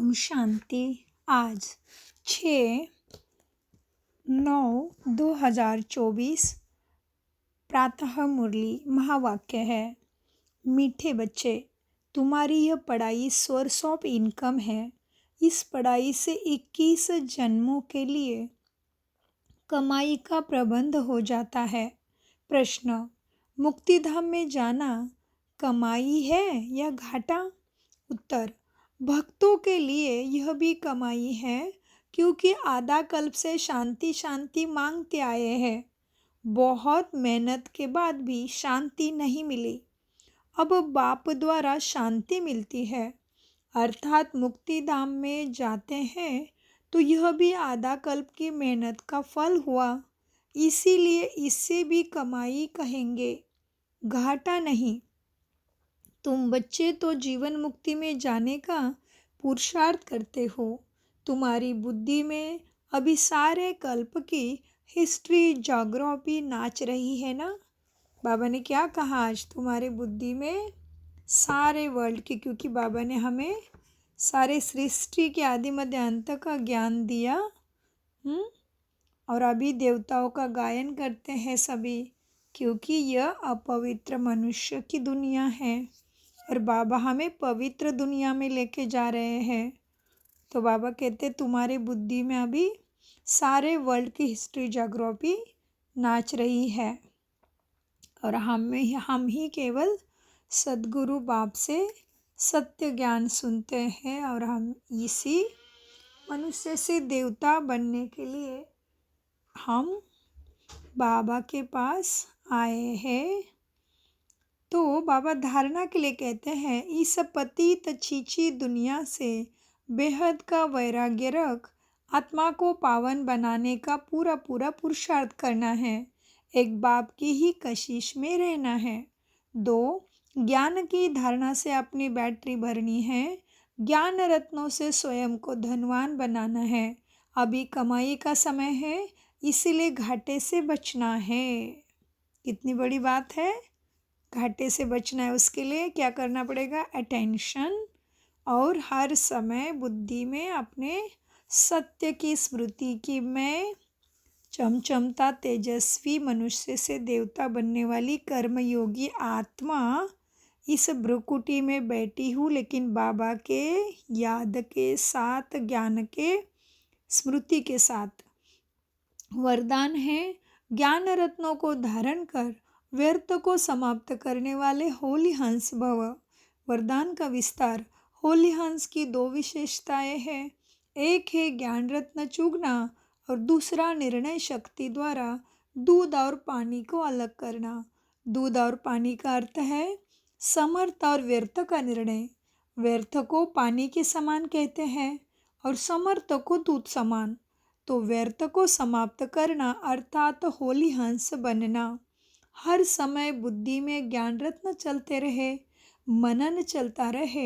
ओम शांति। आज 6/9/2024 प्रातः मुरली महावाक्य है। मीठे बच्चे, तुम्हारी यह पढ़ाई सोर्स ऑफ इनकम है। इस पढ़ाई से 21 जन्मों के लिए कमाई का प्रबंध हो जाता है। प्रश्न, मुक्तिधाम में जाना कमाई है या घाटा? उत्तर, भक्तों के लिए यह भी कमाई है, क्योंकि आधा कल्प से शांति शांति मांगते आए हैं। बहुत मेहनत के बाद भी शांति नहीं मिली। अब बाप द्वारा शांति मिलती है, अर्थात मुक्तिधाम में जाते हैं तो यह भी आधा कल्प की मेहनत का फल हुआ। इसीलिए इसे भी कमाई कहेंगे, घाटा नहीं। तुम बच्चे तो जीवन मुक्ति में जाने का पुरुषार्थ करते हो। तुम्हारी बुद्धि में अभी सारे कल्प की हिस्ट्री ज्योग्राफी नाच रही है ना। बाबा ने क्या कहा आज? तुम्हारे बुद्धि में सारे वर्ल्ड की, क्योंकि बाबा ने हमें सारे सृष्टि के आदि मध्य अंत का ज्ञान दिया। और अभी देवताओं का गायन करते हैं सभी, क्योंकि यह अपवित्र मनुष्य की दुनिया है और बाबा हमें पवित्र दुनिया में लेके जा रहे हैं। तो बाबा कहते तुम्हारे बुद्धि में अभी सारे वर्ल्ड की हिस्ट्री ज्योग्राफी नाच रही है और हम ही केवल सद्गुरु बाप से सत्य ज्ञान सुनते हैं और हम इसी मनुष्य से देवता बनने के लिए हम बाबा के पास आए हैं। तो बाबा धारणा के लिए कहते हैं, इस पतित छीछी दुनिया से बेहद का वैराग्य रख आत्मा को पावन बनाने का पूरा पुरुषार्थ करना है। एक बाप की ही कशिश में रहना है। 2, ज्ञान की धारणा से अपनी बैटरी भरनी है। ज्ञान रत्नों से स्वयं को धनवान बनाना है। अभी कमाई का समय है, इसीलिए घाटे से बचना है। कितनी बड़ी बात है। घाटे से बचना है, उसके लिए क्या करना पड़ेगा? अटेंशन, और हर समय बुद्धि में अपने सत्य की स्मृति की मैं चमचमता तेजस्वी मनुष्य से देवता बनने वाली कर्मयोगी आत्मा इस भ्रुकुटी में बैठी हूँ, लेकिन बाबा के याद के साथ, ज्ञान के स्मृति के साथ। वरदान है, ज्ञान रत्नों को धारण कर व्यर्थ को समाप्त करने वाले होली हंस भव। वरदान का विस्तार। होली हंस की 2 विशेषताएं हैं। एक है ज्ञान रत्न चुगना और दूसरा निर्णय शक्ति द्वारा दूध और पानी को अलग करना। दूध और पानी का अर्थ है समर्थ और व्यर्थ का निर्णय। व्यर्थ को पानी के समान कहते हैं और समर्थ को दूध समान। तो व्यर्थ को समाप्त करना अर्थात होली हंस बनना। हर समय बुद्धि में ज्ञान रत्न चलते रहे, मनन चलता रहे।